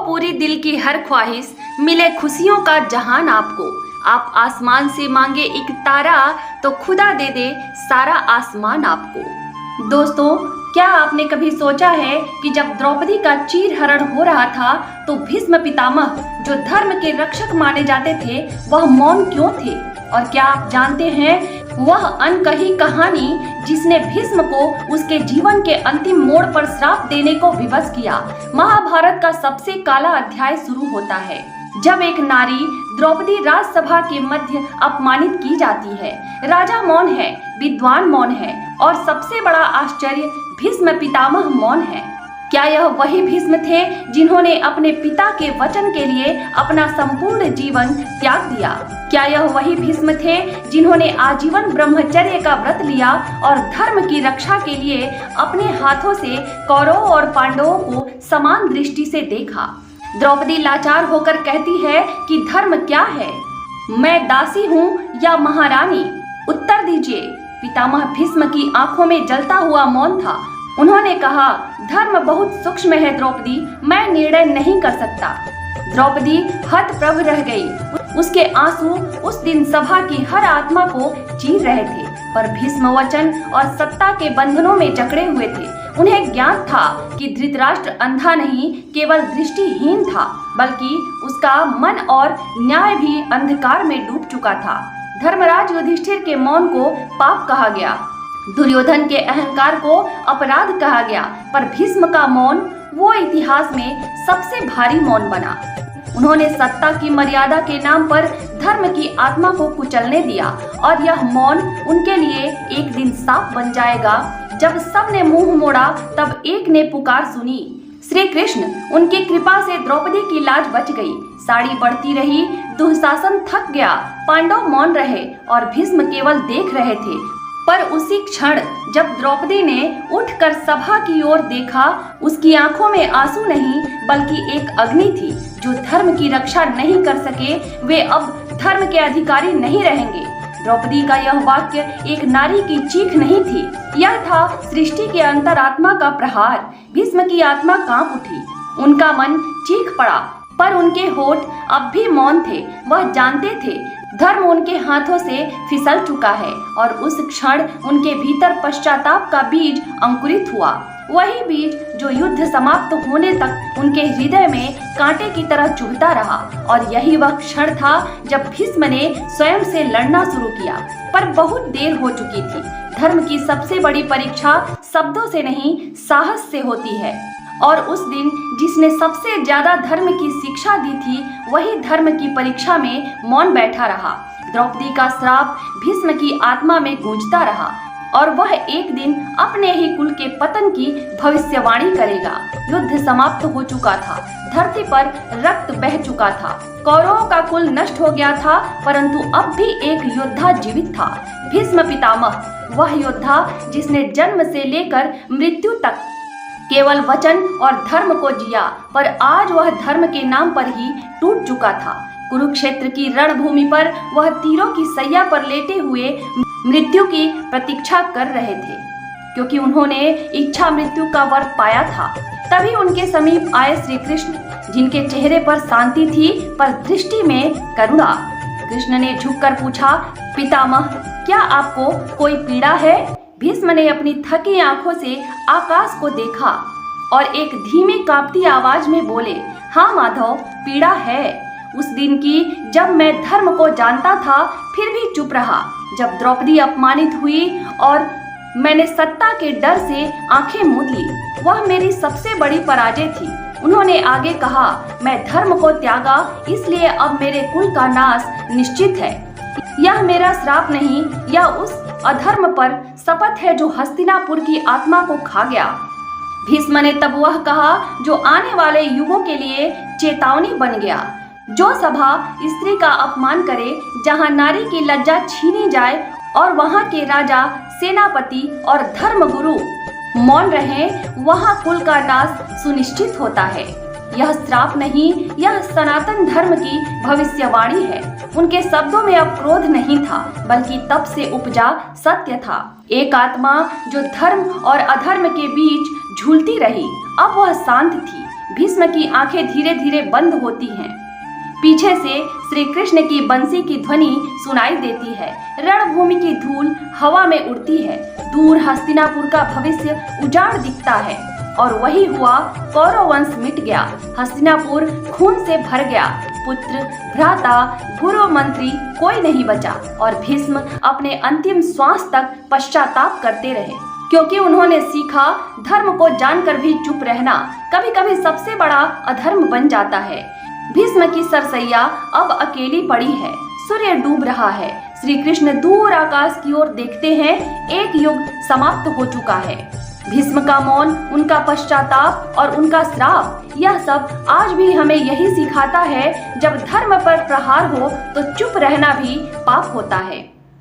पूरी दिल की हर ख्वाहिश, मिले खुशियों का जहान आपको। आप आसमान से मांगे एक तारा, तो खुदा दे दे सारा आसमान आपको। दोस्तों, क्या आपने कभी सोचा है कि जब द्रौपदी का चीरहरण हो रहा था तो भीष्म पितामह, जो धर्म के रक्षक माने जाते थे, वह मौन क्यों थे? और क्या आप जानते हैं वह अनकही कहानी जिसने भीष्म को उसके जीवन के अंतिम मोड़ पर श्राप देने को विवश किया? महाभारत का सबसे काला अध्याय शुरू होता है जब एक नारी द्रौपदी राजसभा के मध्य अपमानित की जाती है। राजा मौन है, विद्वान मौन है और सबसे बड़ा आश्चर्य भीष्म पितामह मौन है। क्या यह वही भीष्म थे जिन्होंने अपने पिता के वचन के लिए अपना संपूर्ण जीवन त्याग दिया? क्या यह वही भीष्म थे जिन्होंने आजीवन ब्रह्मचर्य का व्रत लिया और धर्म की रक्षा के लिए अपने हाथों से कौरवों और पांडवों को समान दृष्टि से देखा? द्रौपदी लाचार होकर कहती है कि धर्म क्या है, मैं दासी हूँ या महारानी? उत्तर दीजिए। पितामह भीष्म की आंखों में जलता हुआ मौन था। उन्होंने कहा, धर्म बहुत सूक्ष्म है द्रौपदी, मैं निर्णय नहीं कर सकता। द्रौपदी हतप्रभ रह गई। उसके आंसू उस दिन सभा की हर आत्मा को चीर रहे थे, पर भीष्म वचन और सत्ता के बंधनों में जकड़े हुए थे। उन्हें ज्ञान था कि धृतराष्ट्र अंधा नहीं केवल दृष्टिहीन था, बल्कि उसका मन और न्याय भी अंधकार में डूब चुका था। धर्मराज युधिष्ठिर के मौन को पाप कहा गया, दुर्योधन के अहंकार को अपराध कहा गया, पर भीष्म का मौन वो इतिहास में सबसे भारी मौन बना। उन्होंने सत्ता की मर्यादा के नाम पर धर्म की आत्मा को कुचलने दिया और यह मौन उनके लिए एक दिन साफ बन जाएगा। जब सब ने मुंह मोड़ा तब एक ने पुकार सुनी, श्री कृष्ण। उनकी कृपा से द्रौपदी की लाज बच गई। साड़ी बढ़ती रही, दुशासन थक गया, पांडव मौन रहे और भीष्म केवल देख रहे थे। पर उसी क्षण जब द्रौपदी ने उठकर सभा की ओर देखा, उसकी आंखों में आंसू नहीं बल्कि एक अग्नि थी। जो धर्म की रक्षा नहीं कर सके वे अब धर्म के अधिकारी नहीं रहेंगे। द्रौपदी का यह वाक्य एक नारी की चीख नहीं थी, यह था सृष्टि के अंतरात्मा का प्रहार। भीष्म की आत्मा कांप उठी, उनका मन चीख पड़ा, पर उनके होठ अब भी मौन थे। वह जानते थे धर्म उनके हाथों से फिसल चुका है और उस क्षण उनके भीतर पश्चाताप का बीज अंकुरित हुआ। वही बीज जो युद्ध समाप्त होने तक उनके हृदय में कांटे की तरह चुभता रहा। और यही वह क्षण था जब भीष्म ने स्वयं से लड़ना शुरू किया, पर बहुत देर हो चुकी थी। धर्म की सबसे बड़ी परीक्षा शब्दों से नहीं, साहस से होती है। और उस दिन जिसने सबसे ज्यादा धर्म की शिक्षा दी थी, वही धर्म की परीक्षा में मौन बैठा रहा। द्रौपदी का श्राप भीष्म की आत्मा में गूंजता रहा और वह एक दिन अपने ही कुल के पतन की भविष्यवाणी करेगा। युद्ध समाप्त हो चुका था, धरती पर रक्त बह चुका था, कौरवों का कुल नष्ट हो गया था, परंतु अब भी एक योद्धा जीवित था, भीष्म पितामह। वह योद्धा जिसने जन्म से लेकर मृत्यु तक केवल वचन और धर्म को जिया, पर आज वह धर्म के नाम पर ही टूट चुका था। कुरुक्षेत्र की रणभूमि पर वह तीरों की सैया पर लेटे हुए मृत्यु की प्रतीक्षा कर रहे थे, क्योंकि उन्होंने इच्छा मृत्यु का वर पाया था। तभी उनके समीप आए श्री कृष्ण, जिनके चेहरे पर शांति थी पर दृष्टि में करुणा। कृष्ण ने झुककर पूछा, पितामह, क्या आपको कोई पीड़ा है? भीष्म ने अपनी थकी आंखों से आकाश को देखा और एक धीमी कांपती आवाज में बोले, हाँ माधव, पीड़ा है। उस दिन की जब मैं धर्म को जानता था फिर भी चुप रहा, जब द्रौपदी अपमानित हुई और मैंने सत्ता के डर से आंखें मूंद ली, वह मेरी सबसे बड़ी पराजय थी। उन्होंने आगे कहा, मैं धर्म को त्यागा, इसलिए अब मेरे कुल का नाश निश्चित है। यह मेरा श्राप नहीं, यह उस अधर्म पर शपथ है जो हस्तिनापुर की आत्मा को खा गया। भीष्म ने तब वह कहा जो आने वाले युगों के लिए चेतावनी बन गया। जो सभा स्त्री का अपमान करे, जहां नारी की लज्जा छीनी जाए और वहां के राजा, सेनापति और धर्मगुरु मौन रहे, वहां कुल का नाश सुनिश्चित होता है। यह श्राप नहीं, यह सनातन धर्म की भविष्यवाणी है। उनके शब्दों में अब क्रोध नहीं था, बल्कि तप से उपजा सत्य था। एक आत्मा जो धर्म और अधर्म के बीच झूलती रही, अब वह शांत थी। भीष्म की आंखें धीरे धीरे बंद होती हैं। पीछे से श्री कृष्ण की बंसी की ध्वनि सुनाई देती है। रणभूमि की धूल हवा में उड़ती है। दूर हस्तिनापुर का भविष्य उजाड़ दिखता है। और वही हुआ, कौरव वंश मिट गया। हस्तिनापुर खून से भर गया। पुत्र, भ्राता, गुरु, मंत्री कोई नहीं बचा। और भीष्म अपने अंतिम श्वास तक पश्चाताप करते रहे, क्योंकि उन्होंने सीखा धर्म को जानकर भी चुप रहना कभी कभी सबसे बड़ा अधर्म बन जाता है। भीष्म की सरसैया अब अकेली पड़ी है। सूर्य डूब रहा है। श्री कृष्ण दूर आकाश की ओर देखते हैं। एक युग समाप्त हो चुका है। भीष्म का मौन, उनका पश्चाताप और उनका श्राप, यह सब आज भी हमें यही सिखाता है, जब धर्म पर प्रहार हो तो चुप रहना भी पाप होता है।